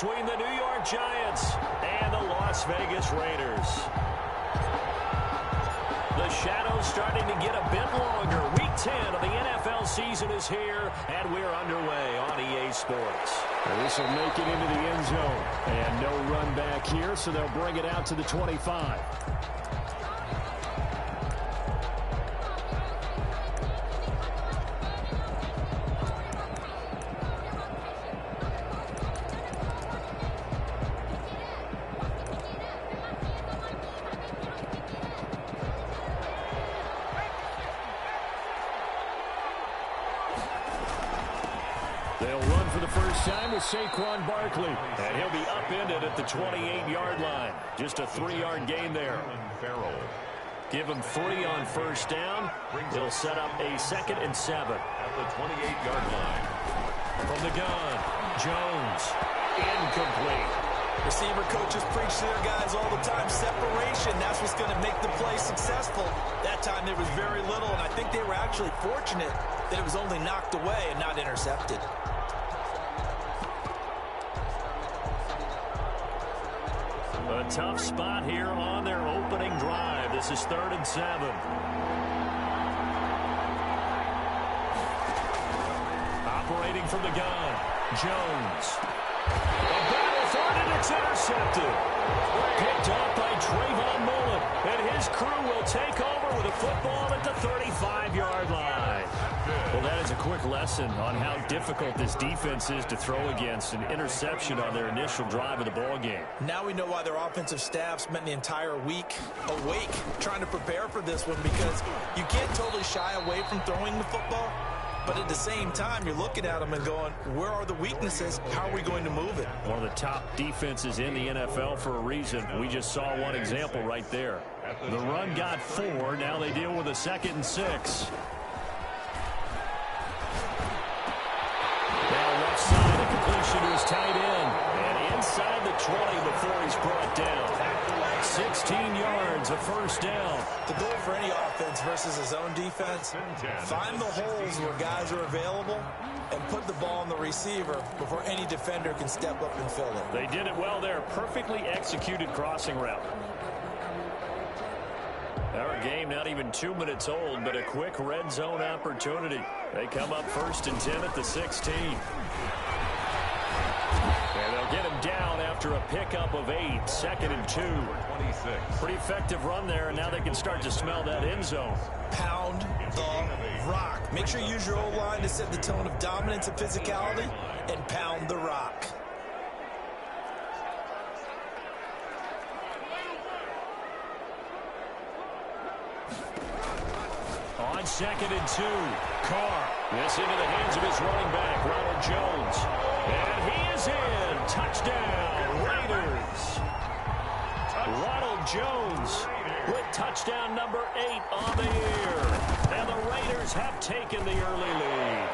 Between the New York Giants and the Las Vegas Raiders. The shadow's starting to get a bit longer. Week 10 of the NFL season is here, and we're underway on EA Sports. This will make it into the end zone. And no run back here, so they'll bring it out to the 25. They'll run for the first time with Saquon Barkley. And he'll be upended at the 28-yard line. Just a 3-yard gain there. Give him 3 on first down. It'll set up a 2nd and 7. At the 28-yard line. From the gun, Jones. Incomplete. Receiver coaches preach to their guys all the time. Separation, that's what's going to make the play successful. That time there was very little, and I think they were actually fortunate that it was only knocked away and not intercepted. A tough spot here on their opening drive. This is 3rd and 7. Operating from the gun, Jones. A battle for it, and it's intercepted. Picked off by Trayvon Mullen, and his crew will take over with a football at the 35-yard line. Well, that is a quick lesson on how difficult this defense is to throw against. An interception on their initial drive of the ball game. Now we know why their offensive staff spent the entire week awake trying to prepare for this one, because you can't totally shy away from throwing the football. But at the same time, you're looking at them and going, where are the weaknesses? How are we going to move it? One of the top defenses in the NFL for a reason. We just saw one example right there. The run got 4. Now they deal with a 2nd and 6. Now left side, a completion to his tight end. And inside the 20 before he's brought down. 16 yards, a first down. The goal for any offense versus his own defense, find the holes where guys are available and put the ball on the receiver before any defender can step up and fill it. They did it well there. Perfectly executed crossing route. Our game not even 2 minutes old, but a quick red zone opportunity. They come up 1st and 10 at the 16. And they'll get him down after a pickup of 8. 2nd and 2. 26. Pretty effective run there, and now they can start to smell that end zone. Pound the rock. Make sure you use your O-line to set the tone of dominance and physicality, and pound the rock. On 2nd and 2, Carr. This into the hands of his running back, Ronald Jones. And he is in. Touchdown, Raiders. Ronald Jones with touchdown number 8 on the year. And the Raiders have taken the early lead.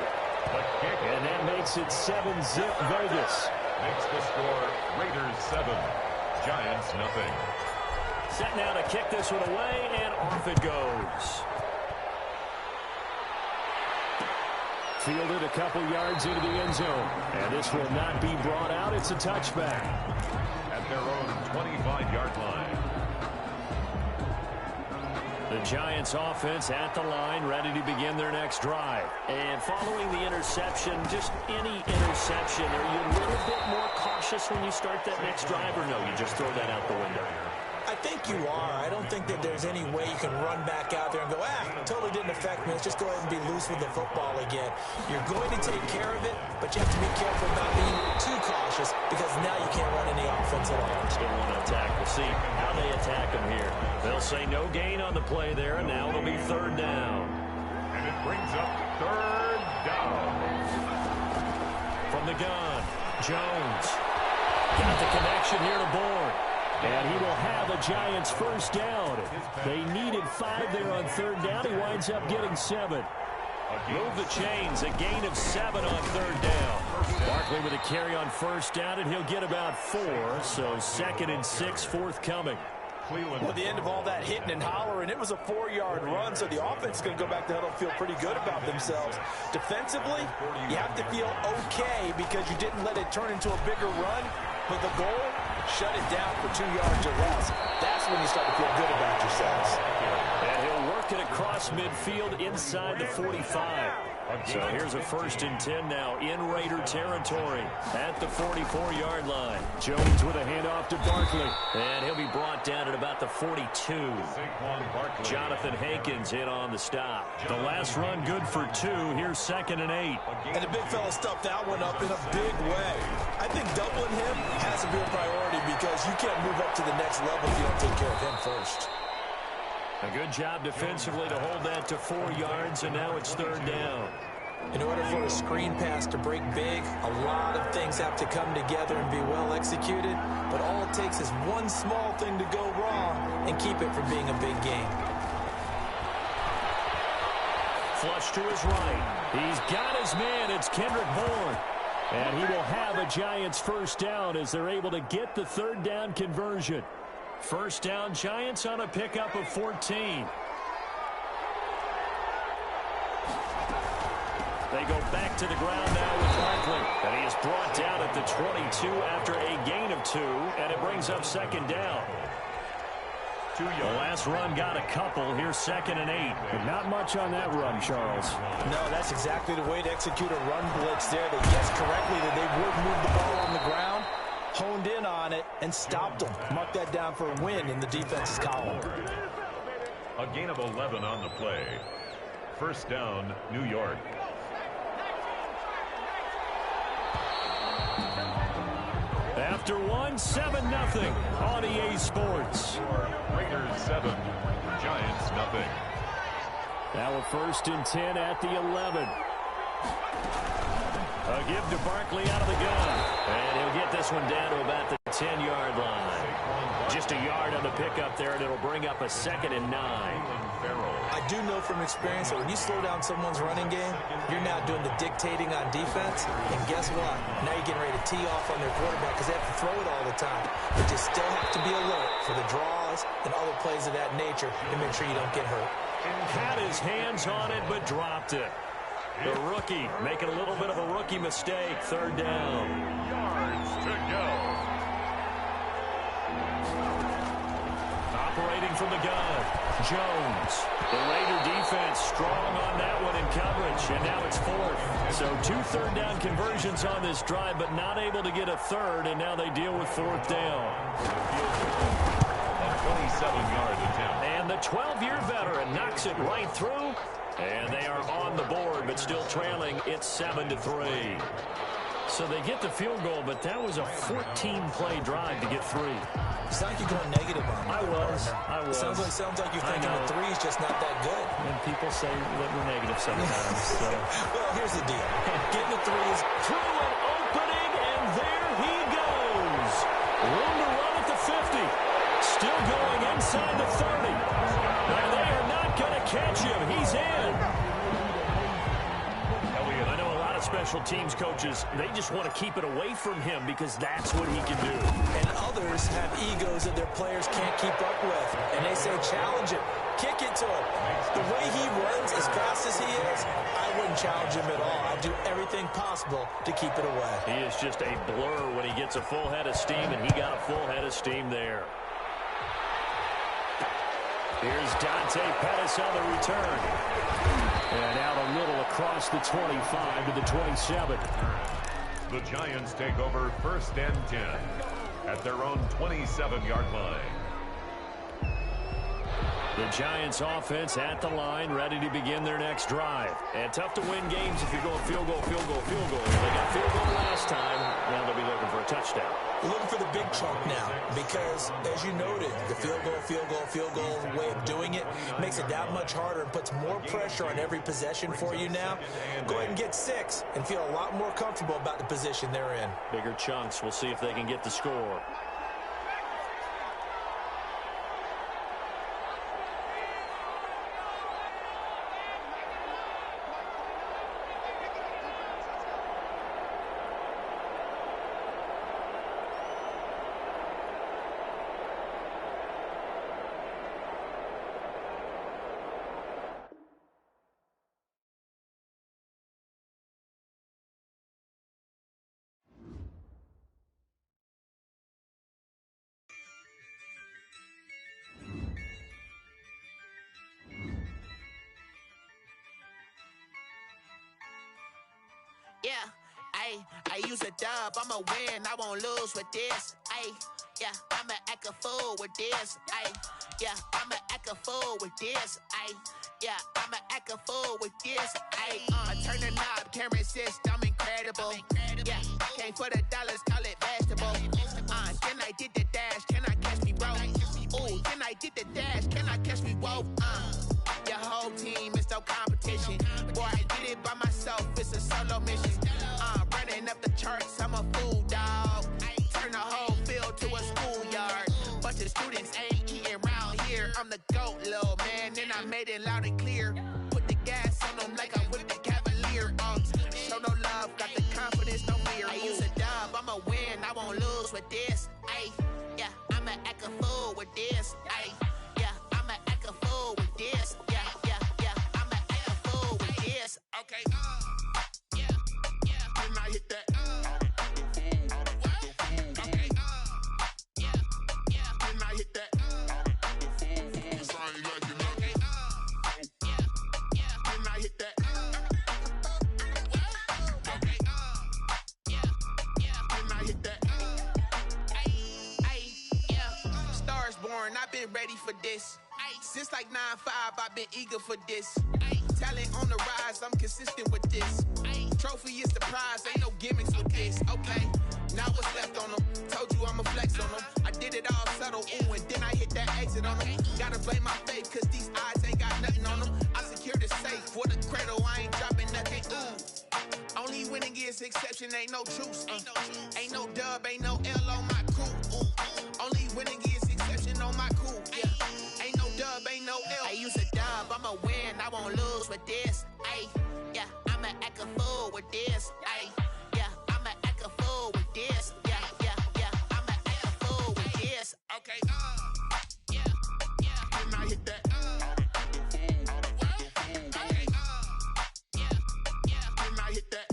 And that makes it 7-zip Vegas. Makes the score Raiders 7, Giants nothing. Set now to kick this one away, and off it goes. Fielded a couple yards into the end zone. And this will not be brought out. It's a touchback. At their own 25-yard line. The Giants offense at the line, ready to begin their next drive. And following the interception, just any interception, are you a little bit more cautious when you start that next drive, or no, you just throw that out the window? I think you are. I don't think that there's any way you can run back out there and go, totally didn't affect me. Let's just go ahead and be loose with the football again. You're going to take care of it, but you have to be careful about being too cautious, because now you can't run any offense at all. Still want to attack. We'll see how they attack them here. They'll say no gain on the play there, and now it'll be 3rd down. And it brings up 3rd down. From the gun, Jones. Got the connection here to Bourne. And he will have a Giants first down. They needed 5 there on 3rd down. He winds up getting 7. Move the chains. A gain of 7 on 3rd down. Barkley with a carry on first down, and he'll get about 4. So 2nd and 6 forthcoming. Well, at the end of all that hitting and hollering, it was a 4-yard run, so the offense is going to go back to huddle and feel pretty good about themselves. Defensively, you have to feel okay because you didn't let it turn into a bigger run. But the goal, shut it down for 2 yards or less. That's when you start to feel good about yourselves. And he'll work it across midfield inside the 45. So here's a 1st and 10 now in Raider territory at the 44-yard line. Jones with a handoff to Barkley. And he'll be brought down at about the 42. Jonathan Hankins in on the stop. The last run good for 2. Here's 2nd and 8. And the big fella stuffed that one up in a big way. I think doubling him has to be a priority because you can't move up to the next level if you don't take care of him first. A good job defensively to hold that to 4 yards, and now it's 3rd down. In order for a screen pass to break big, a lot of things have to come together and be well executed, but all it takes is one small thing to go wrong and keep it from being a big game. Flush to his right. He's got his man. It's Kendrick Bourne. And he will have a Giants 1st down as they're able to get the 3rd down conversion. 1st down, Giants on a pickup of 14. They go back to the ground now with Barkley. And he is brought down at the 22 after a gain of 2, and it brings up 2nd down. The last run got a couple. Here's 2nd and 8. But not much on that run, Charles. No, that's exactly the way to execute a run blitz there. They guessed correctly that they would move the ball on the ground, honed in on it, and stopped them. Mark that down for a win in the defense's column. A gain of 11 on the play. 1st down, New York. After 1, 7-0 on EA Sports. Raiders 7, Giants nothing. Now a 1st and 10 at the 11. A give to Barkley out of the gun. And he'll get this one down to about the 10-yard line. Just a yard on the pickup there, and it'll bring up a 2nd and 9. I do know from experience that when you slow down someone's running game, you're now doing the dictating on defense. And guess what? Now you're getting ready to tee off on their quarterback because they have to throw it all the time. But you still have to be alert for the draws and other plays of that nature to make sure you don't get hurt. Had his hands on it, but dropped it. The rookie making a little bit of a rookie mistake. 3rd down. Yards to go. Operating from the gun, Jones. The Raider defense strong on that one in coverage, and now it's 4th. So 2 3rd down conversions on this drive, but not able to get a 3rd, and now they deal with 4th down. A 27-yard attempt. And the 12-year veteran knocks it right through, and they are on the board, but still trailing. It's 7-3. So they get the field goal, but that was a 14-play drive to get 3. It's like you're going negative on I was. Sounds like you're thinking the 3 is just not that good. And people say that we're negative sometimes. So. Well, here's the deal. Getting the 3 is Through an opening, and there he goes. Room to run at the 50. Still going inside the 30. And they are not going to catch him. He's in. I know a lot of special teams coaches, they just want to keep it away from him because that's what he can do. And others have egos that their players can't keep up with. And they say, challenge him. Kick it to him. The way he runs as fast as he is, I wouldn't challenge him at all. I'd do everything possible to keep it away. He is just a blur when he gets a full head of steam, and he got a full head of steam there. Here's Dante Pettis on the return. And out a little across the 25 to the 27. The Giants take over 1st and 10 at their own 27-yard line. The Giants offense at the line, ready to begin their next drive. And tough to win games if you're going field goal, field goal, field goal. They got field goal last time. Now they'll be looking for a touchdown. Looking for the big chunk now because, as you noted, the field goal way of doing it makes it that much harder and puts more pressure on every possession for you now. Go ahead and get 6 and feel a lot more comfortable about the position they're in. Bigger chunks. We'll see if they can get the score. Yeah, I use a dub, I'ma win, I won't lose with this. Yeah, I'ma act a fool with this. Yeah, I'ma act a fool with this. Yeah, I'ma act a fool with this. I turn the knob, can't resist, I'm incredible. Yeah, came for the dollars, call it vegetable. Then I did the dash, can I catch me, bro? Ooh, then I did the dash, can I catch me, whoa? Your whole team is no competition. Boy, I did it by myself, it's a solo mission. Running up the charts, I'm a fool, dog. Turn the whole field to a schoolyard. Bunch of students ain't eating round here. I'm the GOAT, little man, and I made it loud and clear. Put the gas on them like I whipped the Cavalier. Show no love, got the confidence, no fear. I use a dub, I'ma win, I won't lose with this. Yeah, I'ma act a fool with this. Yeah, I'ma act a fool with this. Yeah, I'ma act a fool with this. Okay, yeah, then I hit that. Okay, yeah, then I hit that. Then I hit that. Okay, then I hit that. Yeah, stars born, I've been ready for this. Since like 9-5, I've been eager for this. Talent on the rise, I'm consistent with this. Trophy is the prize, ain't no gimmicks with this. Okay, now what's left on them? Told you I'ma flex on them. I did it all subtle, ooh, and then I hit that exit on them. Gotta blame my faith, cause these eyes ain't got nothing on them. I secured the safe for the cradle, I ain't dropping nothing, ooh. Only winning is exception, ain't no truce. Ain't no dub, ain't no L on my crew. Ooh. Only winning is exception on my crew. Yeah, ain't no dub, ain't no L. I use a dub, I'ma win, I won't lose with this. Yeah, I'ma act a fool with this. Yeah, I'ma act a fool with this. Yeah, I'ma act a fool with this. Okay, yeah, then I hit that. Okay, yeah, then I hit that. Okay,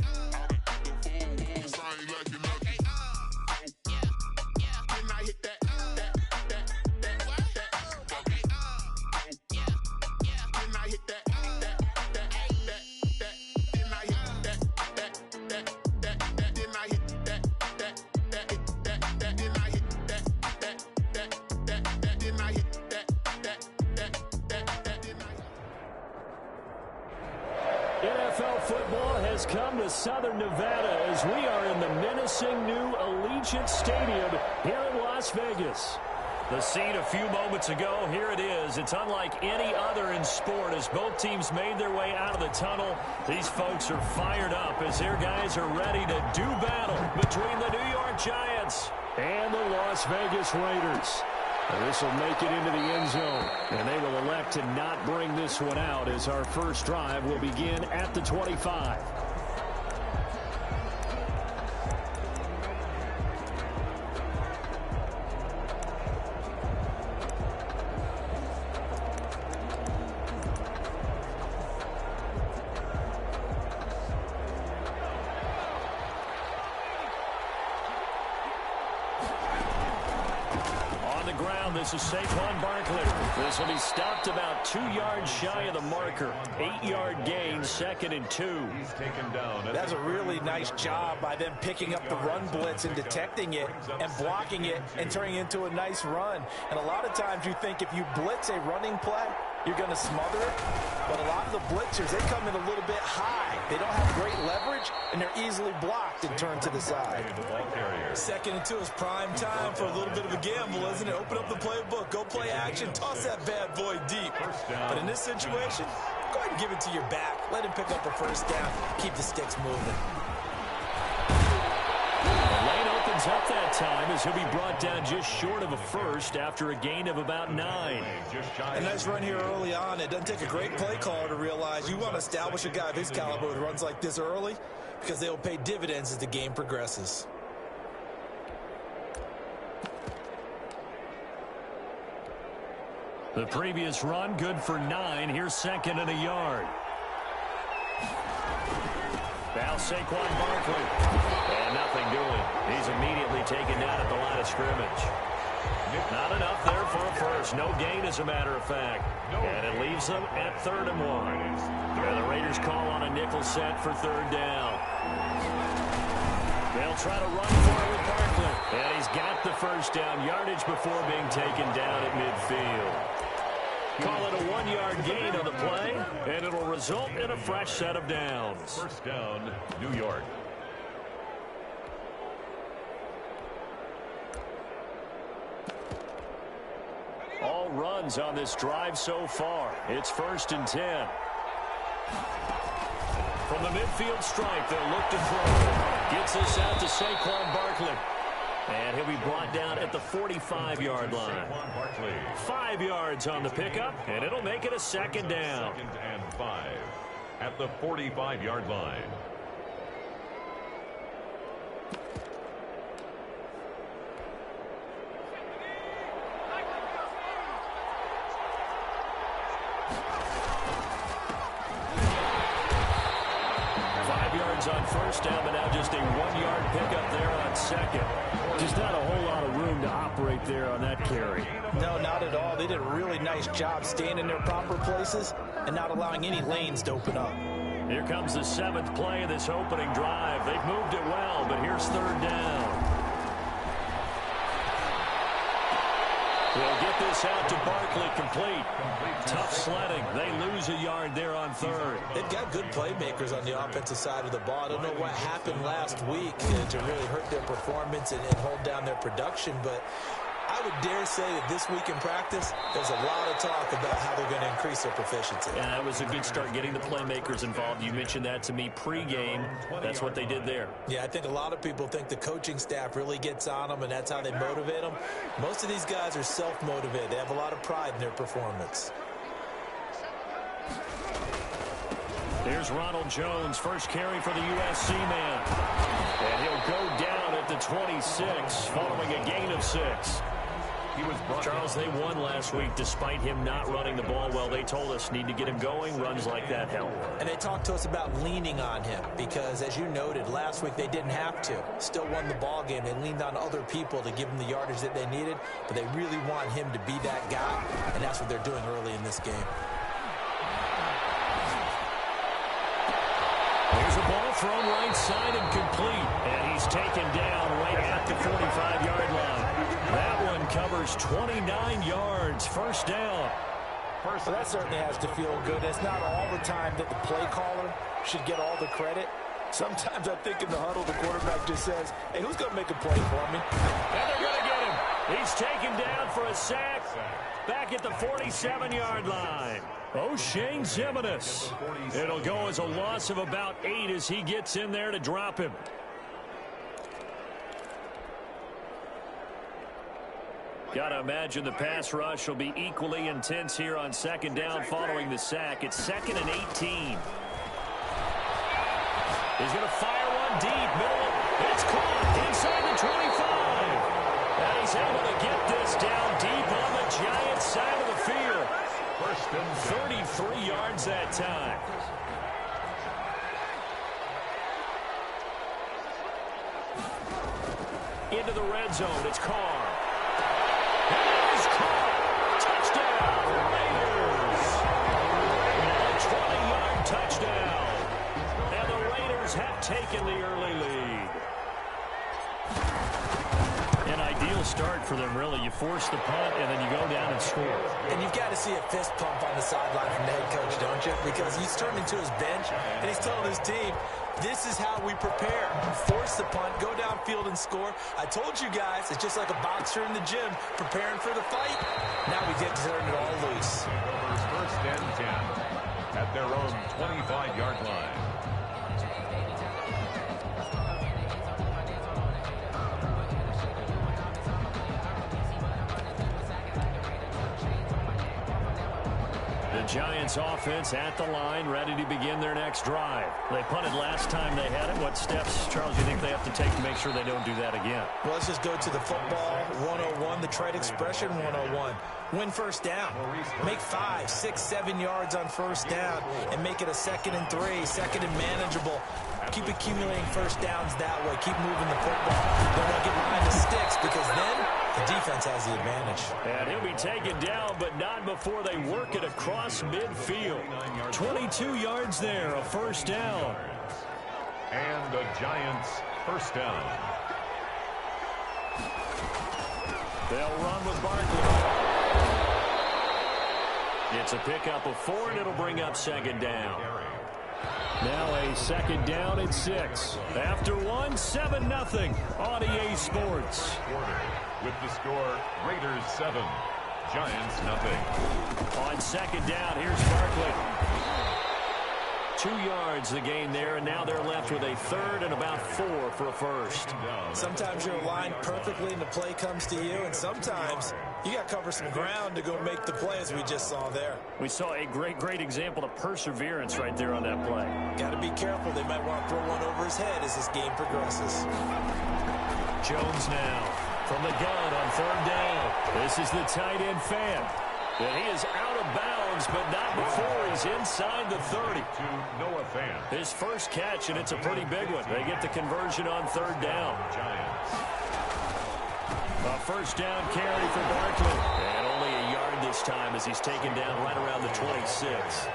yeah, then I hit that. Okay, yeah, then I hit that. NFL football has come to Southern Nevada as we are in the menacing new Allegiant Stadium here in Las Vegas. The scene a few moments ago, here it is. It's unlike any other in sport as both teams made their way out of the tunnel. These folks are fired up as their guys are ready to do battle between the New York Giants and the Las Vegas Raiders. This will make it into the end zone, and they will elect to not bring this one out as our first drive will begin at the 25. This is Saquon Barkley. This will be stopped about 2 yards shy of the marker. 8-yard gain, 2nd and 2. He's taken down. That's a really nice job by them picking up the run blitz and detecting it and blocking it and turning it into a nice run. And a lot of times you think if you blitz a running play, you're going to smother it. But a lot of the blitzers, they come in a little bit high. They don't have great leverage, and they're easily blocked and turned to the side. 2nd and 2 is prime time for a little bit of a gamble, isn't it? Open up the playbook, go play action, toss that bad boy deep. But in this situation, go ahead and give it to your back. Let him pick up a first down. Keep the sticks moving. Up that time as he'll be brought down just short of a first after a gain of about 9. A nice run here early on. It doesn't take a great play caller to realize you want to establish a guy of his caliber who runs like this early because they will pay dividends as the game progresses. The previous run good for 9. Here's 2nd and a yard. Now Saquon Barkley. And nothing doing. He's immediately taken down at the line of scrimmage. Not enough there for a first. No gain, as a matter of fact. And it leaves them at 3rd and 1. And the Raiders call on a nickel set for 3rd down. They'll try to run for it with Barkley. And he's got the first down yardage before being taken down at midfield. Call it a 1-yard gain on the play, and it'll result in a fresh set of downs. First down, New York. All runs on this drive so far. It's 1st and 10. From the midfield stripe, they'll look to throw. Gets this out to Saquon Barkley. And he'll be brought down at the 45-yard line. 5 yards on the pickup, and it'll make it a 2nd down. 2nd and 5 at the 45-yard line. On first down, but now just a 1-yard pickup there on 2nd. Just not a whole lot of room to operate there on that carry. No, not at all. They did a really nice job staying in their proper places and not allowing any lanes to open up. Here comes the 7th play of this opening drive. They've moved it well, but here's 3rd down. They'll get this out to Barkley, complete. Tough sledding. They lose a yard there on 3rd. They've got good playmakers on the offensive side of the ball. I don't know what happened last week to really hurt their performance and hold down their production, but I would dare say that this week in practice, there's a lot of talk about how they're going to increase their proficiency. And that was a good start, getting the playmakers involved. You mentioned that to me pregame. That's what they did there. Yeah, I think a lot of people think the coaching staff really gets on them, and that's how they motivate them. Most of these guys are self-motivated. They have a lot of pride in their performance. Here's Ronald Jones, first carry for the USC man. And he'll go down at the 26, following a gain of 6. Charles, they won last week despite him not running the ball well. They told us need to get him going. Runs like that help. And they talked to us about leaning on him because, as you noted, last week they didn't have to. Still won the ball game. They leaned on other people to give them the yardage that they needed, but they really want him to be that guy, and that's what they're doing early in this game. There's a ball thrown right side and complete, and he's taken down right at the 45-yard line. That one covers 29 yards, 1st down. Well, that certainly has to feel good. It's not all the time that the play caller should get all the credit. Sometimes I think in the huddle, the quarterback just says, hey, who's going to make a play for me? And they're going to get him. He's taken down for a sack back at the 47-yard line. O'Shane Ximines. It'll go as a loss of about 8 as he gets in there to drop him. Got to imagine the pass rush will be equally intense here on 2nd down following the sack. It's 2nd and 18. He's going to fire one deep. Middle. It's caught inside the 25. And he's able to get this down deep on the Giants side of the field. 33 yards that time. Into the red zone. It's Carr. And it is Carr. Touchdown, Raiders. A 20-yard touchdown. And the Raiders have taken the early lead. An ideal start for them, really. You force the punt, and then you go down and score. And you've got to see a fist pump on the sideline from the head coach, don't you? Because he's turned into his bench, and he's telling his team, this is how we prepare. Force the punt, go downfield and score. I told you guys, it's just like a boxer in the gym preparing for the fight. Now we get to turn it all loose. 1st and 10 at their own 25-yard line. The Giants offense at the line, ready to begin their next drive. They punted last time they had it. What steps, Charles, do you think they have to take to make sure they don't do that again? Well, let's just go to the football 101, the trade expression 101. Win 1st down. Make 5, 6, 7 yards on 1st down and make it a 2nd and 3, 2nd and manageable. Keep accumulating 1st downs that way. Keep moving the football. Don't want to get behind the sticks because then the defense has the advantage. And he'll be taken down, but not before they work it across midfield. 22 yards there, a 1st down. And the Giants First down. They'll run with Barkley. It's a pickup of 4, and it'll bring up second down. Now a second down at 6. After 1, 7-0 on EA Sports. With the score, Raiders 7, Giants 0. On second down, here's Barkley. 2 yards the gain there, and now they're left with a third and about 4 for a first. Sometimes you're aligned perfectly and the play comes to you, and sometimes you got to cover some ground to go make the play, as we just saw there. We saw a great example of perseverance right there on that play. Got to be careful. They might want to throw one over his head as this game progresses. Jones now from the gun on third down. This is the tight end fan. And he is out of bounds, but not before he's inside the 30. To Noah Fant. His first catch, and it's a pretty big one. They get the conversion on third down. Giants. A first down carry for Barkley. And only a yard this time as he's taken down right around the 26.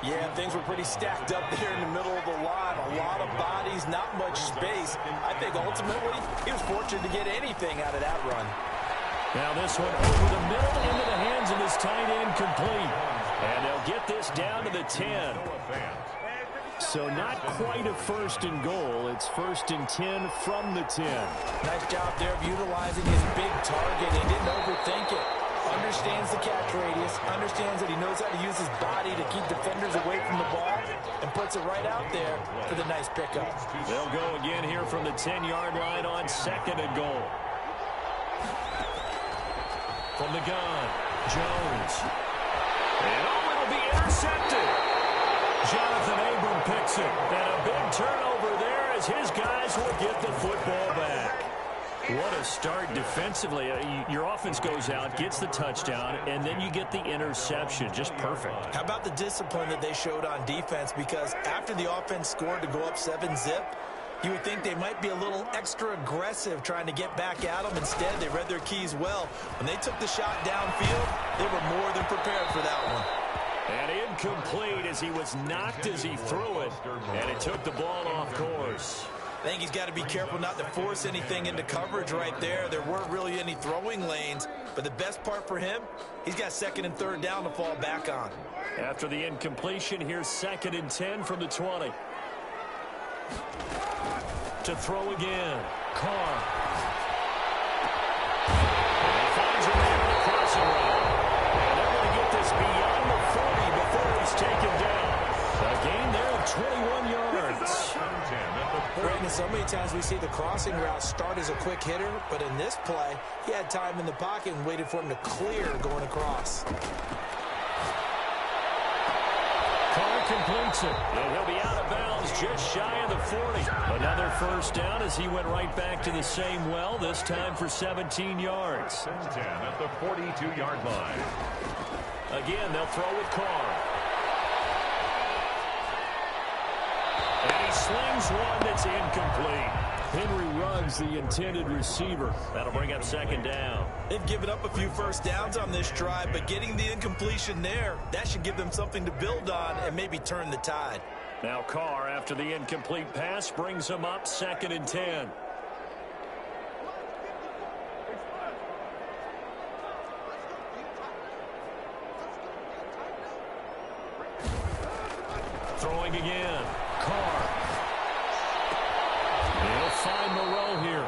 Yeah, things were pretty stacked up there in the middle of the line. A lot of bodies, not much space. I think ultimately he was fortunate to get anything out of that run. Now this one over the middle into the hands of his tight end, complete. And they'll get this down to the 10. So not quite a first and goal. It's first and 10 from the 10. Nice job there of utilizing his big target. He didn't overthink it. Understands the catch radius. Understands that he knows how to use his body to keep defenders away from the ball. And puts it right out there for the nice pickup. They'll go again here from the 10-yard line on second and goal. From the gun, Jones. And it'll be intercepted. Jonathan Abram picks it. And a big turnover there as his guys will get the football back. What a start defensively. Your offense goes out, gets the touchdown, and then you get the interception. Just perfect. How about the discipline that they showed on defense? Because after the offense scored to go up 7-zip, you would think they might be a little extra aggressive trying to get back at them. Instead, they read their keys well. When they took the shot downfield, they were more than prepared for that one. And incomplete as he was knocked as he threw it. And it took the ball off course. I think he's got to be careful not to force anything into coverage right there. There weren't really any throwing lanes. But the best part for him, he's got second and third down to fall back on. After the incompletion, here's second and 10 from the 20. To throw again. Carr. And he finds a man on the crossing route. And they're going to get this beyond the 40 before he's taken down. A gain there of 21 yards. Brandon, so many times we see the crossing route start as a quick hitter, but in this play, he had time in the pocket and waited for him to clear going across. Carr completes it, and he'll be out of bounds just shy of the 40. Another first down as he went right back to the same well, this time for 17 yards. 10 at the 42-yard line. Again, they'll throw with Carr. And he slings one that's incomplete. Henry Ruggs, the intended receiver. That'll bring up second down. They've given up a few first downs on this drive, but getting the incompletion there, that should give them something to build on and maybe turn the tide. Now Carr, after the incomplete pass, brings them up second and 10. Throwing again. Carr. He'll find Moreau here.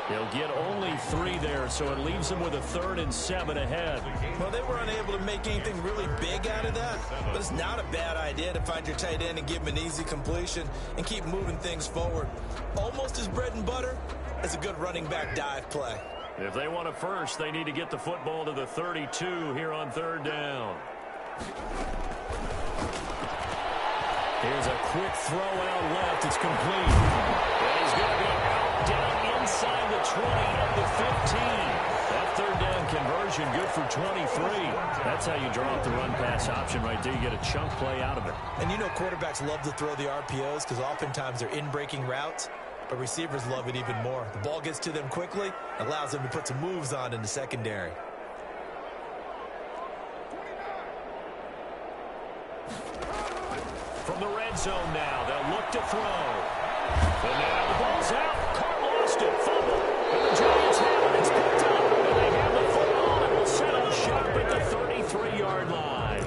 He'll get only 3 there, so it leaves him with a 3rd and 7 ahead. Well, they weren't able to make anything really big out of that, but it's not a bad idea to find your tight end and give him an easy completion and keep moving things forward. Almost as bread and butter as a good running back dive play. If they want a first, they need to get the football to the 32 here on third down. Here's a quick throw out left. It's complete. And he's going to be out down inside the 20 at the 15. That third down conversion good for 23. That's how you draw up the run-pass option right there. You get a chunk play out of it. And you know quarterbacks love to throw the RPOs because oftentimes they're in-breaking routes, but receivers love it even more. The ball gets to them quickly, allows them to put some moves on in the secondary. From the red zone now, they'll look to throw. And now the ball's out. Carr lost it. Fumble. And the Giants have it. It's picked up. And they have the football and will set up shop at the 33-yard line.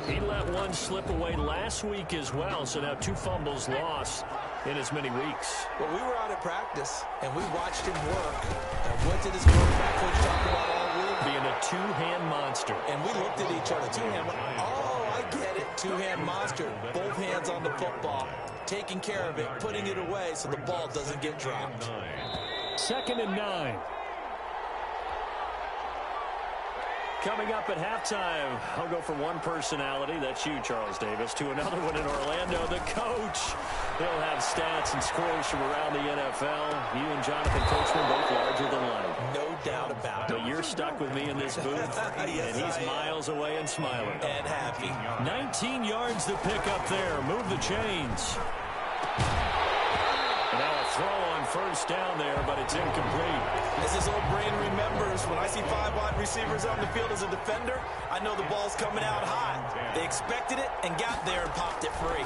He let one slip away last week as well, so now 2 fumbles lost in as many weeks. Well, we were out at practice, and we watched him work. And what did his quarterback coach talk about all week? Being a two-hand monster. And we looked at each other. Two-hand. Oh, I get it. Two-hand monster. Both hands on the football. Taking care of it. Putting it away so the ball doesn't get dropped. 2nd and 9. Coming up at halftime, I'll go from one personality, that's you, Charles Davis, to another one in Orlando, the coach. He'll have stats and scores from around the NFL. You and Jonathan Coachman both larger than life. No doubt about it. But you're stuck with me in this booth, Yes, and he's miles away and smiling. And happy. 19 yards to pick up there. Move the chains. And now a throw on first down there, but it's incomplete. As his old brain remembers, when I see 5 wide receivers on the field as a defender, I know the ball's coming out hot. They expected it and got there and popped it free.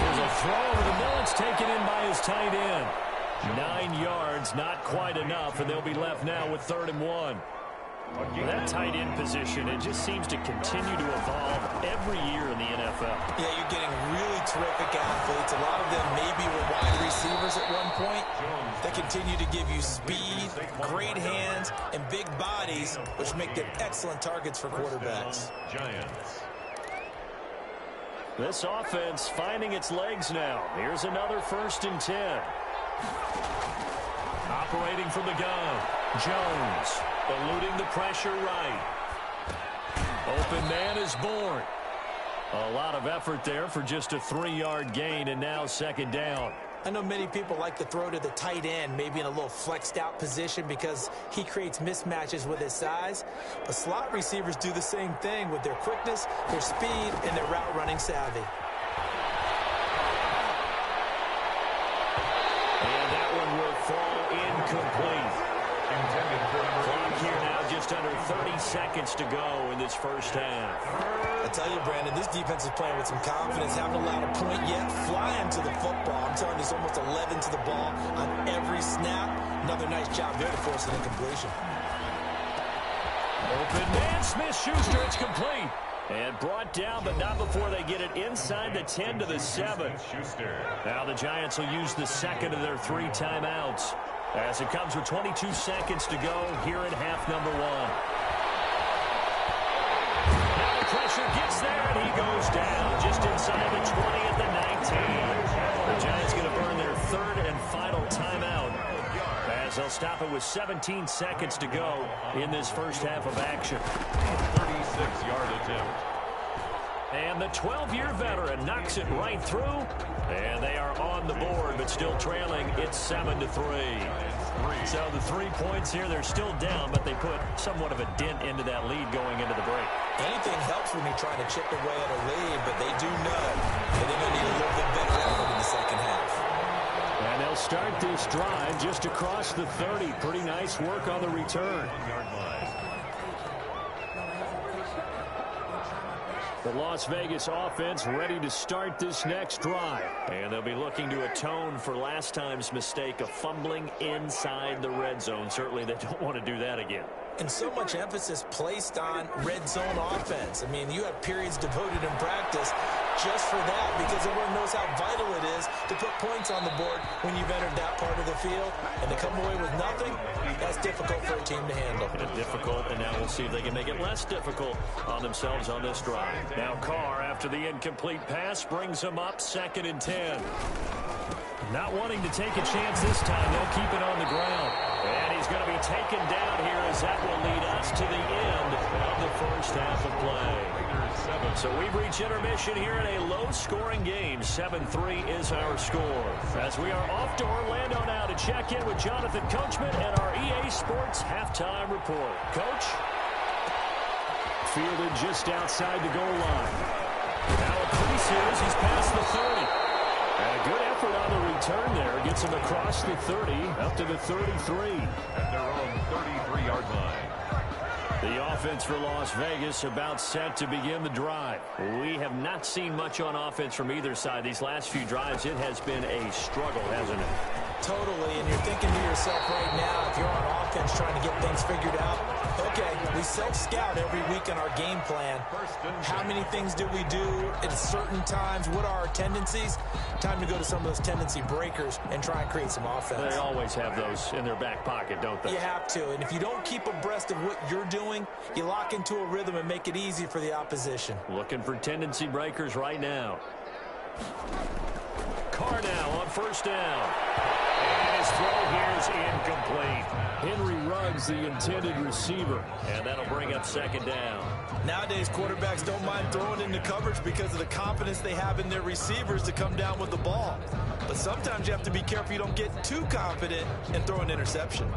There's a throw over the middle. It's taken in by his tight end. 9 yards, not quite enough, and they'll be left now with 3rd and 1. That tight end position, it just seems to continue to evolve every year in the NFL. Yeah, you're getting really terrific athletes. A lot of them maybe were wide receivers at one point. They continue to give you speed, great hands, and big bodies, which make them excellent targets for quarterbacks. Giants. This offense finding its legs now. Here's another 1st and 10. Operating from the gun. Jones eluding the pressure right. Open man is born. A lot of effort there for just a 3-yard gain, and now 2nd down. I know many people like to throw to the tight end, maybe in a little flexed out position because he creates mismatches with his size. But slot receivers do the same thing with their quickness, their speed, and their route running savvy. And that one will fall incomplete. Clock here now just under 30 seconds to go in this first half. I tell you, Brandon, this defense is playing with some confidence. Haven't allowed a point yet. Flying to the football. I'm telling you, it's almost 11 to the ball on every snap. Another nice job there to force an incompletion. Open man, Smith-Schuster, it's complete. And brought down, but not before they get it inside the 10 to the 7. Now the Giants will use the 2nd of their 3 timeouts, as it comes with 22 seconds to go here in half number 1. Now the pressure gets there, and he goes down just inside the 20 at the 19. The Giants going to burn their 3rd and final timeout, as they'll stop it with 17 seconds to go in this first half of action. 36-yard attempt. And the 12-year veteran knocks it right through. And they are on the board, but still trailing. It's 7-3. So the 3 points here, they're still down, but they put somewhat of a dent into that lead going into the break. Anything helps when you're trying to chip away at a lead, but they do know that they're going to need a little bit better effort in the second half. And they'll start this drive just across the 30. Pretty nice work on the return. The Las Vegas offense ready to start this next drive. And they'll be looking to atone for last time's mistake of fumbling inside the red zone. Certainly they don't want to do that again. And so much emphasis placed on red zone offense. I mean, you have periods devoted in practice just for that, because everyone knows how vital it is to put points on the board when you've entered that part of the field. And to come away with nothing, that's difficult for a team to handle. Difficult, and now we'll see if they can make it less difficult on themselves on this drive. Now Carr, after the incomplete pass, brings him up 2nd and 10. Not wanting to take a chance this time, they'll keep it on the ground. And he's going to be taken down here, as that will lead us to the end of the first half of play. So we've reached intermission here in a low-scoring game. 7-3 is our score. As we are off to Orlando now to check in with Jonathan Coachman and our EA Sports halftime report. Coach? Fielded just outside the goal line. Now a crease here as he's past the 30. And a good effort on the return there. Gets him across the 30, up to the 33. At their own 33-yard line. The offense for Las Vegas about set to begin the drive. We have not seen much on offense from either side. These last few drives, it has been a struggle, hasn't it? Totally, and you're thinking to yourself right now, if you're on offense trying to get things figured out, okay, we self-scout every week in our game plan. How many things do we do at certain times? What are our tendencies? Time to go to some of those tendency breakers and try and create some offense. They always have those in their back pocket, don't they? You have to, and if you don't keep abreast of what you're doing, you lock into a rhythm and make it easy for the opposition. Looking for tendency breakers right now. Carr now on first down. And his throw here is incomplete. Henry Ruggs, the intended receiver, and that'll bring up second down. Nowadays, quarterbacks don't mind throwing into coverage because of the confidence they have in their receivers to come down with the ball. But sometimes you have to be careful you don't get too confident and throw an interception.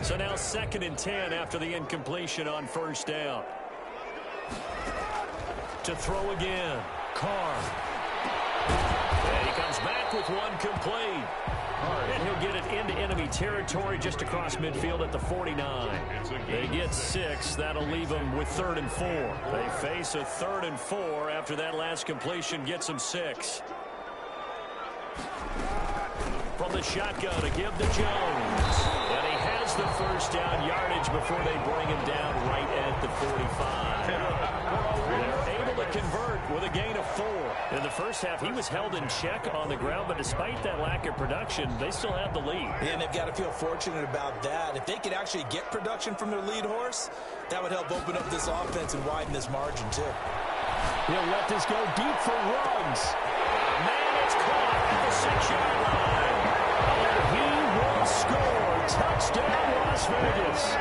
So now 2nd and 10 after the incompletion on first down. To throw again, Carr. And he comes back with one complete. And he'll get it into enemy territory just across midfield at the 49. They get 6. That'll leave them with 3rd and 4. They face a 3rd and 4 after that last completion gets them 6. From the shotgun to give to Jones. And he has the first down yardage before they bring him down right at the 45. They're able to convert with a gain of 4. In the first half, he was held in check on the ground, but despite that lack of production, they still have the lead. And they've got to feel fortunate about that. If they could actually get production from their lead horse, that would help open up this offense and widen this margin, too. He'll let this go deep for Ruggs. Man, it's caught at the 6-yard line. And he will score. Touchdown, Las Vegas.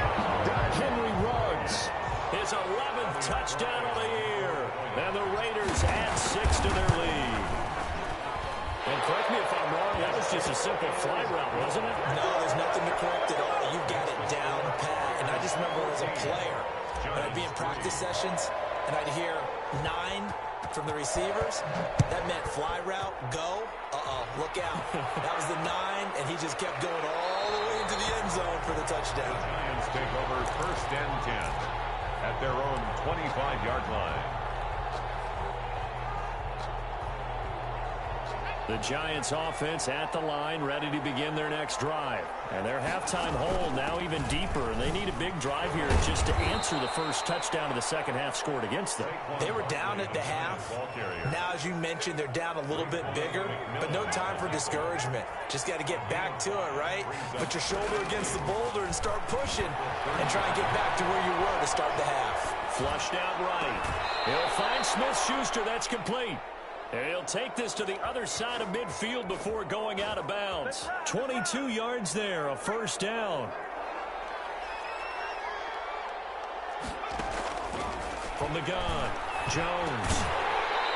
Henry Ruggs. His 11th touchdown of the year. And the Raiders add 6 to their lead. And correct me if I'm wrong, that was just a simple fly route, wasn't it? No, there's nothing to correct at all. You've got it down pat. And I just remember as a player, when I'd be in practice sessions, and I'd hear 9 from the receivers, that meant fly route, go, look out. That was the 9, and he just kept going all the way into the end zone for the touchdown. The Giants take over 1st and 10 at their own 25-yard line. The Giants offense at the line, ready to begin their next drive. And their halftime hole now even deeper, and they need a big drive here just to answer the first touchdown of the second half scored against them. They were down at the half. Now, as you mentioned, they're down a little bit bigger, but no time for discouragement. Just got to get back to it, right? Put your shoulder against the boulder and start pushing and try and get back to where you were to start the half. Flushed out right. He'll find Smith-Schuster. That's complete. And he'll take this to the other side of midfield before going out of bounds. 22 yards there, a first down. From the gun, Jones.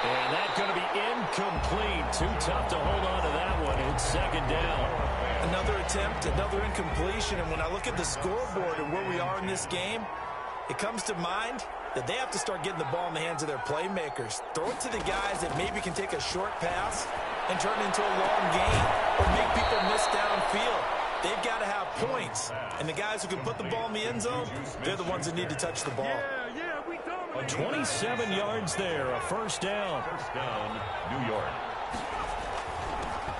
And that's going to be incomplete. Too tough to hold on to that one. It's second down. Another attempt, another incompletion. And when I look at the scoreboard and where we are in this game, it comes to mind that they have to start getting the ball in the hands of their playmakers. Throw it to the guys that maybe can take a short pass and turn it into a long gain or make people miss downfield. They've got to have points. And the guys who can put the ball in the end zone, they're the ones that need to touch the ball. 27 yards there, a first down. First down, New York.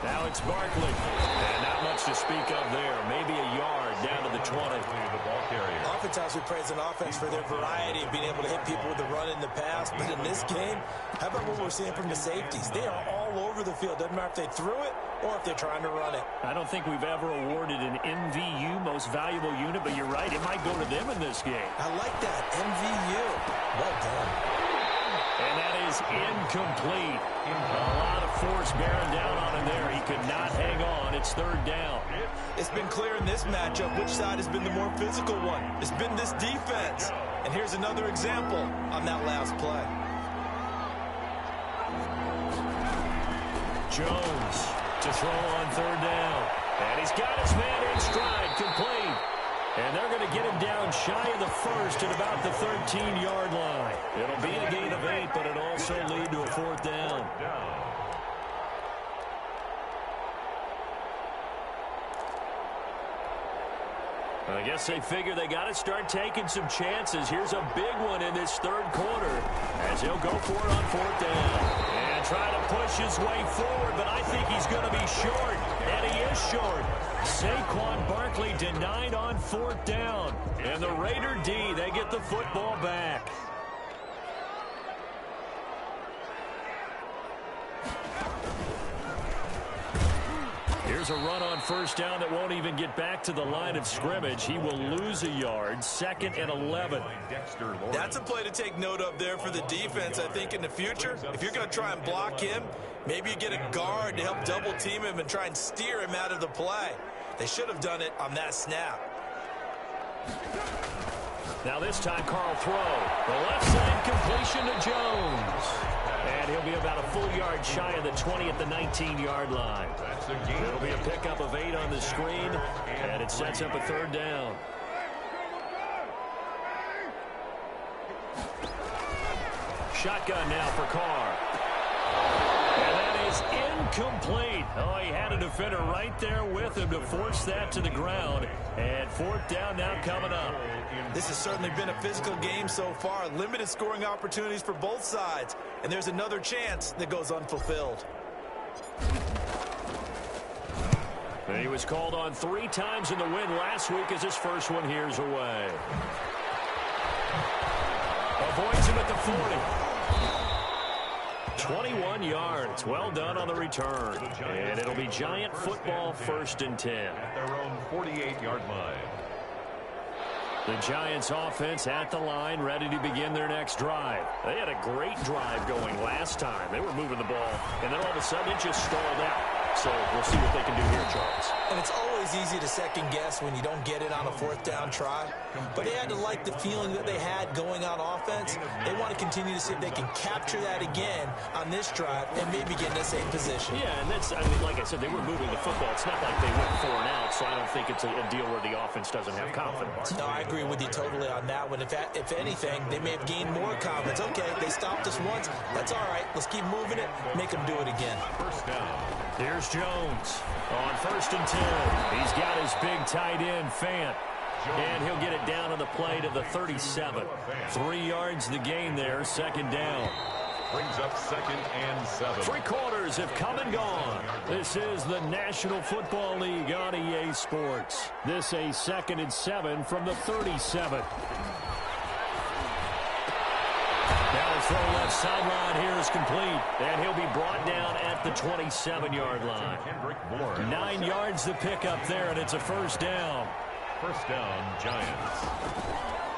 Now it's Barkley. And not much to speak of there. Maybe a yard down to the 20. The ball carrier. Oftentimes we praise an offense for their variety of being able to hit people with the run in the pass. But in this game, how about what we're seeing from the safeties? They are all over the field. Doesn't matter if they threw it or if they're trying to run it. I don't think we've ever awarded an MVU, most valuable unit, but you're right. It might go to them in this game. I like that. MVU. Well done. And that is incomplete. A lot of force bearing down on him there. He could not hang on. It's third down. It's been clear in this matchup which side has been the more physical one. It's been this defense. And here's another example on that last play. Jones to throw on third down. And he's got his man in stride, complete. And they're going to get him down shy of the first at about the 13-yard line. It'll be a gain of 8, but it'll also lead to a fourth down. I guess they figure they got to start taking some chances. Here's a big one in this third quarter as he'll go for it on fourth down. And try to push his way forward, but I think he's going to be short. And he is short. Saquon Barkley denied on fourth down. And the Raider D, they get the football back. Here's a run on first down that won't even get back to the line of scrimmage. He will lose a yard. 2nd and 11. That's a play to take note of there for the defense, I think, in the future. If you're going to try and block him, maybe you get a guard to help double team him and try and steer him out of the play. They should have done it on that snap. Now this time, Carl throw. The left side completion to Jones. And he'll be about a full yard shy of the 20 at the 19-yard line. It'll be a pickup of 8 on the screen, and it sets up a third down. Shotgun now for Carr. And that is incomplete. Oh, he had a defender right there with him to force that to the ground. And fourth down now coming up. This has certainly been a physical game so far. Limited scoring opportunities for both sides. And there's another chance that goes unfulfilled. And he was called on 3 times in the win last week as his first one here's away. Avoids him at the 40. 21 yards. Well done on the return. And it'll be Giant football 1st and 10. At their own 48-yard line. The Giants offense at the line, ready to begin their next drive. They had a great drive going last time. They were moving the ball, and then all of a sudden it just stalled out. So we'll see what they can do here, Charles. And it's always easy to second guess when you don't get it on a fourth down try. But they had to like the feeling that they had going on offense. They want to continue to see if they can capture that again on this drive and maybe get in the same position. Yeah, and that's, I mean, like I said, they were moving the football. It's not like they went 4 and out, so I don't think it's a deal where the offense doesn't have confidence. No, I agree with you totally on that one. If anything, they may have gained more confidence. Okay, they stopped us once. That's all right. Let's keep moving it. Make them do it again. First down. Here's Jones on 1st and 10. He's got his big tight end, Fant. And he'll get it down on the play to the 37. 3 yards the gain there, 2nd down. Brings up 2nd and 7. 3 quarters have come and gone. This is the National Football League on EA Sports. This a 2nd and 7 from the 37. Now his throw left sideline here is complete. And he'll be brought down at the 27-yard line. 9 yards to pick up there, and it's a 1st down. First down, Giants.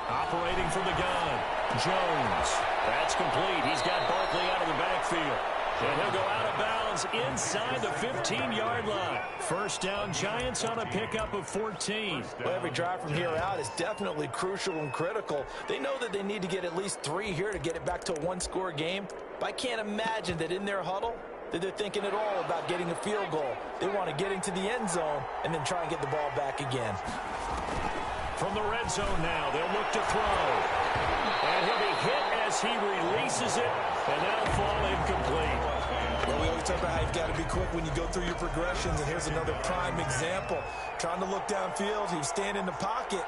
Operating from the gun, Jones. That's complete. He's got Barkley out of the backfield. And he'll go out of bounds inside the 15-yard line. 1st down, Giants on a pickup of 14. Well, every drive from here out is definitely crucial and critical. They know that they need to get at least 3 here to get it back to a 1-score game. But I can't imagine that in their huddle that they're thinking at all about getting a field goal. They want to get into the end zone and then try and get the ball back again. From the red zone now, they'll look to throw. And he'll be hit as he releases it, and that'll fall incomplete. Well, we always talk about how you've got to be quick when you go through your progressions, and here's another prime example. Trying to look downfield, he was standing in the pocket,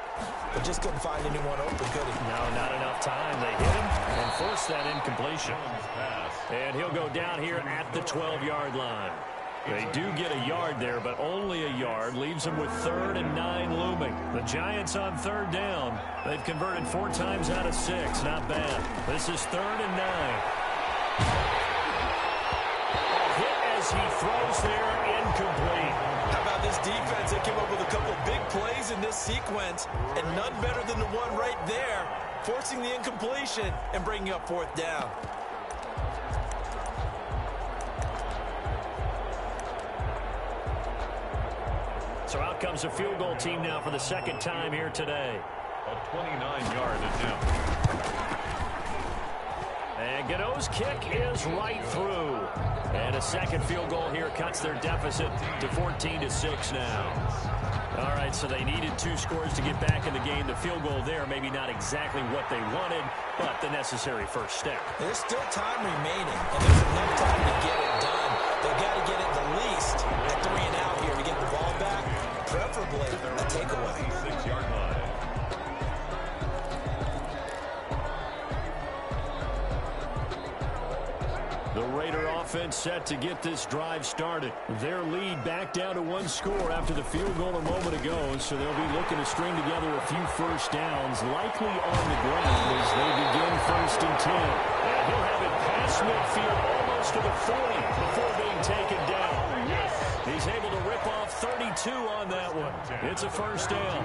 but just couldn't find anyone open, could he? No, not enough time. They hit him and forced that incompletion. And he'll go down here at the 12-yard line. They do get a yard there, but only a yard. Leaves them with 3rd and 9 looming. The Giants on 3rd down. They've converted 4 times out of 6. Not bad. This is 3rd and 9. Hit as he throws there, incomplete. How about this defense? They came up with a couple of big plays in this sequence, and none better than the one right there, forcing the incompletion and bringing up 4th down. So out comes a field goal team now for the 2nd time here today. A 29-yard attempt. And Godot's kick is right through. And a 2nd field goal here cuts their deficit to 14-6 now. All right, so they needed 2 scores to get back in the game. The field goal there, maybe not exactly what they wanted, but the necessary first step. There's still time remaining, and there's enough time to get it done. They've got to get it the least at 3 and out here to get the ball back. preferably a takeaway. 6-yard line. The Raider offense set to get this drive started. Their lead back down to one score after the field goal a moment ago, so they'll be looking to string together a few first downs, likely on the ground as they begin 1st and 10. And he'll have it past midfield almost to the 40 before being taken down. He's able to rip off 32 on that one. It's a first down.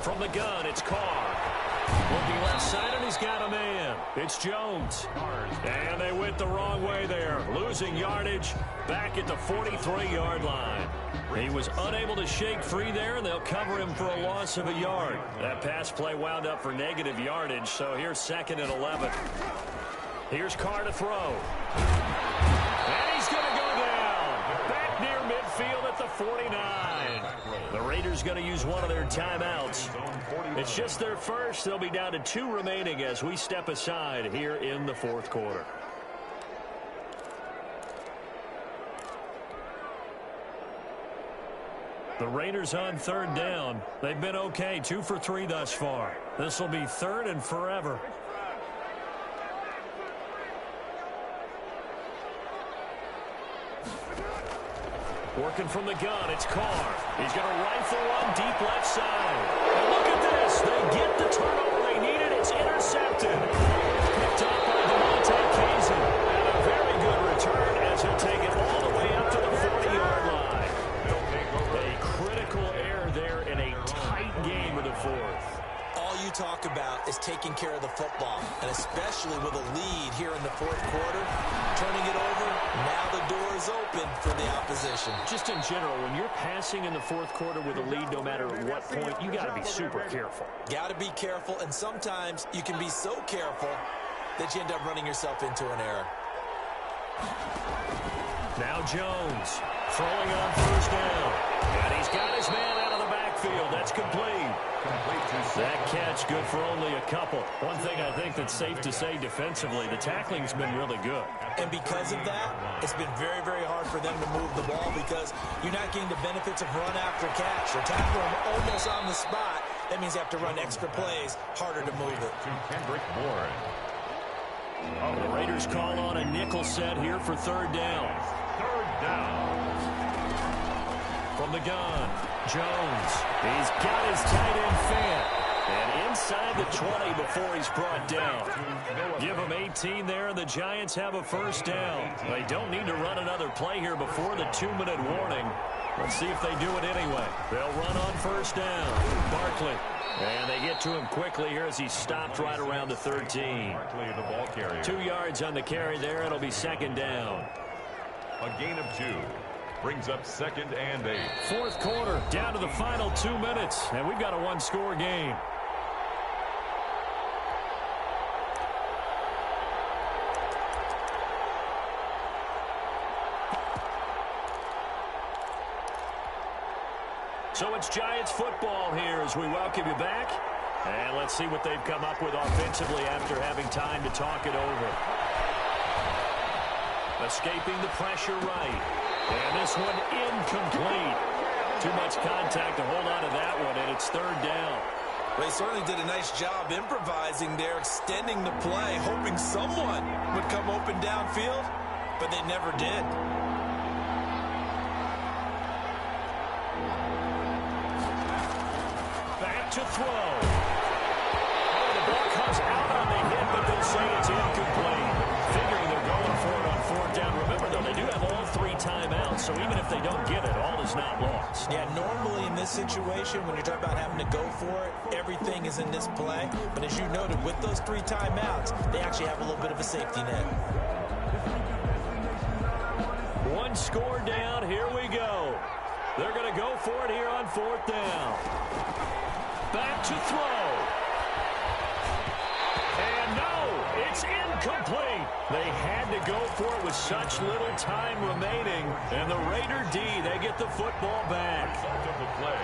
From the gun, it's Carr. Looking left side, and he's got a man. It's Jones. And they went the wrong way there. Losing yardage back at the 43-yard line. He was unable to shake free there, and they'll cover him for a loss of a yard. That pass play wound up for negative yardage, so here's 2nd and 11. Here's Carr to throw. And he's going to go down. Back near midfield at the 49. The Raiders going to use one of their timeouts. It's just their first. They'll be down to 2 remaining as we step aside here in the 4th quarter. The Raiders on 3rd down. They've been okay, 2 for 3 thus far. This will be 3rd and forever. Working from the gun, it's Carr. He's going to rifle one deep left side. And look at this. They get the turnover they needed. It's intercepted. Picked up by Demonte Kazin. And a very good return as he'll take it all the way up to the 40-yard line. A critical error there in a tight game of the 4th. All you talk about is taking care of the football, and especially with a lead here in the 4th quarter, turning it over, now the door is open for the opposition. Just in general, when you're passing in the 4th quarter with a lead, no matter what point, you got to be super careful. Got to be careful, and sometimes you can be so careful that you end up running yourself into an error. Now Jones throwing on 1st down, and he's got his man out of the backfield. That's complete. That catch good for only a couple. One thing I think that's safe to say defensively, the tackling's been really good. And because of that, it's been very, very hard for them to move the ball because you're not getting the benefits of run after catch. You're tackling them almost on the spot. That means you have to run extra plays, harder to move it. To Kendrick Bourne. The Raiders call on a nickel set here for 3rd down. 3rd down. From the gun, Jones. He's got his tight end fan. And inside the 20 before he's brought down. Give him 18 there, and the Giants have a 1st down. They don't need to run another play here before the 2-minute warning. Let's see if they do it anyway. They'll run on 1st down. Barkley. And they get to him quickly here as he stopped right around the 13. Barkley, the ball carrier. 2 yards on the carry there. It'll be 2nd down. A gain of 2. Brings up 2nd and 8. 4th quarter, down to the final 2 minutes, and we've got a 1-score game. So it's Giants football here as we welcome you back. And let's see what they've come up with offensively after having time to talk it over. Escaping the pressure right. And this one incomplete. Too much contact to hold on to that one, and it's 3rd down. They certainly did a nice job improvising there, extending the play, hoping someone would come open downfield, but they never did. Back to throw. Oh, the ball comes out on the hit, but they'll say it's incomplete. Figuring they're going for it on 4th down. Remember, though, they do have all 3 timeouts, so even if they don't get it, all is not lost. Yeah, normally in this situation, when you're talking about having to go for it, everything is in this play. But as you noted, with those 3 timeouts, they actually have a little bit of a safety net. 1 score down. Here we go. They're going to go for it here on 4th down. Back to throw. And no, It's incomplete. They had to go for it with such little time remaining. And the Raider D, they get the football back. The result of the play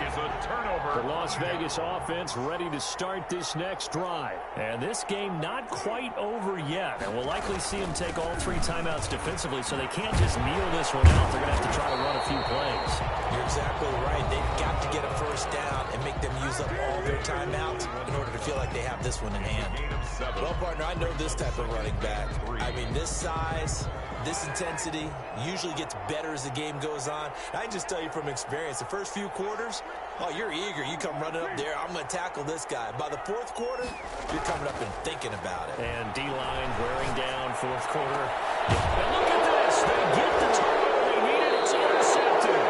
is a turnover. The Las Vegas offense ready to start this next drive. And this game not quite over yet. And we'll likely see them take all 3 timeouts defensively, so they can't just kneel this one out. They're going to have to try to run a few plays. You're exactly right. They've got to get a first down and make them use up all their timeouts in order to feel like they have this one in hand. Well, partner, I know this type of running back. I mean, this size, this intensity usually gets better as the game goes on. I can just tell you from experience, the first few quarters, oh, you're eager. You come running up there, I'm going to tackle this guy. By the fourth quarter, you're coming up and thinking about it. And D-line wearing down fourth quarter. And look at this. They get the turnover they needed. It's intercepted.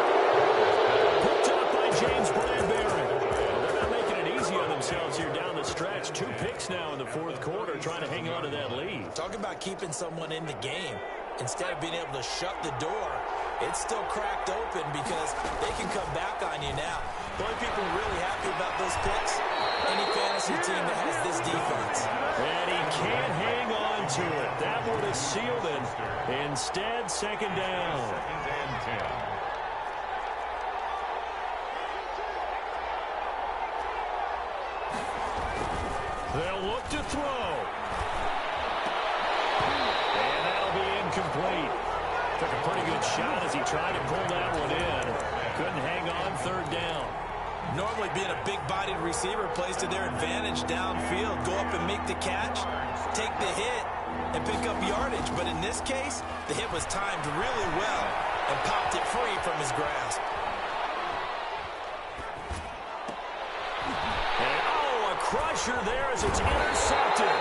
Picked up by James Bradbury. They're not making it easy on themselves here down the stretch. 2 picks now in the fourth quarter, trying to hang on to that lead. Talk about keeping someone in the game. Instead of being able to shut the door, it's still cracked open because they can come back on you now. The only people really happy about those picks, any fantasy team that has this defense. And he can't hang on to it. That would have sealed it. Instead, second down. 2nd and 10. They'll look to throw. And that'll be incomplete. Took a pretty good shot as he tried to pull that one in. Couldn't hang on, third down. Normally being a big-bodied receiver plays to their advantage downfield. Go up and make the catch, take the hit, and pick up yardage. But in this case, the hit was timed really well and popped it free from his grasp. And oh, a crusher there as it's intercepted.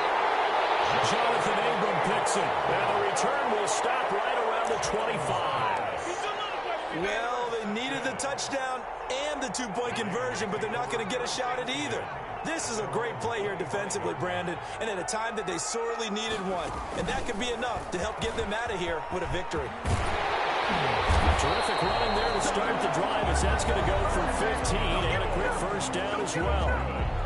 Jonathan Abram picks it. And the return will stop right around the 25. Well, they needed the touchdown and the 2-point conversion, but they're not going to get a shot at either. This is a great play here defensively, Brandon, and at a time that they sorely needed one. And that could be enough to help get them out of here with a victory. Terrific running there to start the drive as that's going to go for 15 and a quick first down as well.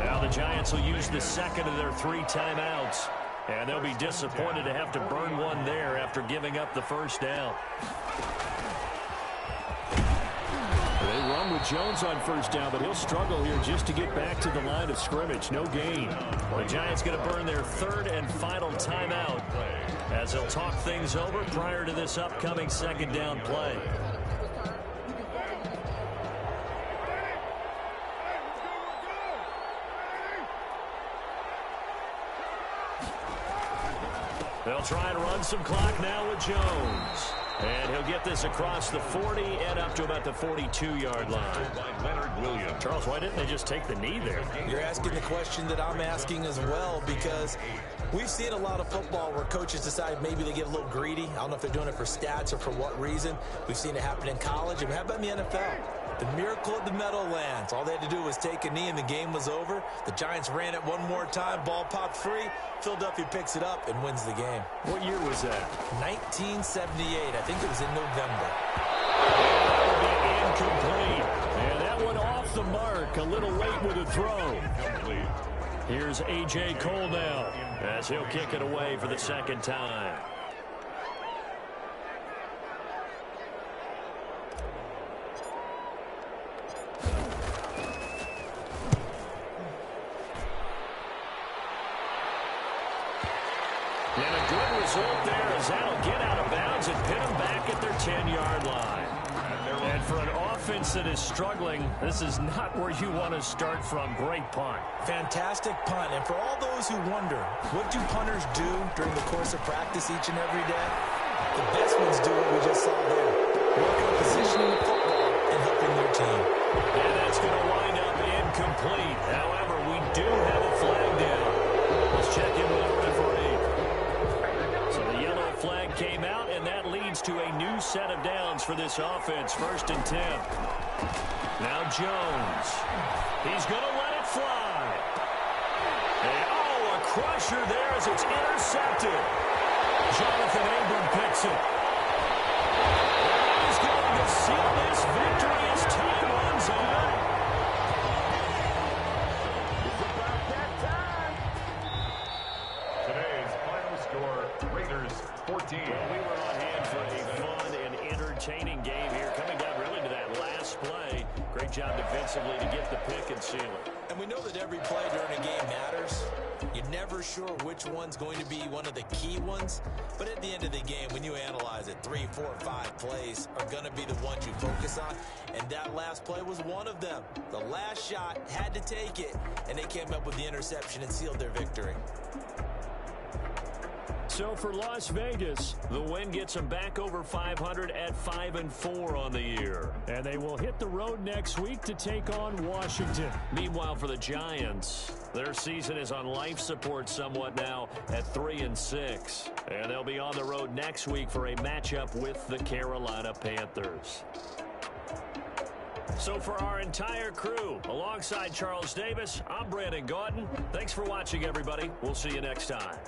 Now the Giants will use the second of their 3 timeouts. And they'll be disappointed to have to burn one there after giving up the first down. They run with Jones on first down, but he'll struggle here just to get back to the line of scrimmage. No gain. The Giants going to burn their 3rd and final timeout as they'll talk things over prior to this upcoming second down play. They'll try and run some clock now with Jones. And he'll get this across the 40 and up to about the 42-yard line. By Leonard Williams. Charles, why didn't they just take the knee there? You're asking the question that I'm asking as well, because we've seen a lot of football where coaches decide maybe they get a little greedy. I don't know if they're doing it for stats or for what reason. We've seen it happen in college, and how about in the NFL? The miracle of the Meadowlands. All they had to do was take a knee and the game was over. The Giants ran it one more time. Ball popped free. Philadelphia picks it up and wins the game. What year was that? 1978. I think it was in November. Incomplete. And that one off the mark. A little late with a throw. Complete. Here's A.J. Cole now as he'll kick it away for the second time. And a good result there as that'll get out of bounds and pin them back at their 10-yard line. And for an offense that is struggling, this is not where you want to start from. Great punt. Fantastic punt. And for all those who wonder, what do punters do during the course of practice each and every day? The best ones do what we just saw there. Work on positioning the football and helping their team. And that's going to wind up incomplete. However, we do have a flag down. Let's check in with our referee. So the yellow flag came out, and that leads to a new set of downs for this offense. 1st and 10. Now Jones. He's going to let it fly. And, oh, a crusher there as it's intercepted. Jonathan Abram picks it. And he's going to seal this victory as time runs out. Today's Hollars 14. Well, we were on hand for a fun and entertaining game here. Coming down really to that last play. Great job defensively to get the pick and seal it. And we know that every play during a game matters. You're never sure which one's going to be one of the key ones. But at the end of the game, when you analyze it, 3, 4, 5 plays are going to be the ones you focus on. And that last play was one of them. The last shot had to take it, and they came up with the interception and sealed their victory. So for Las Vegas, the win gets them back over 500 at 5-4 on the year. And they will hit the road next week to take on Washington. Meanwhile, for the Giants, their season is on life support somewhat now at 3-6. And they'll be on the road next week for a matchup with the Carolina Panthers. So for our entire crew, alongside Charles Davis, I'm Brandon Gaudin. Thanks for watching, everybody. We'll see you next time.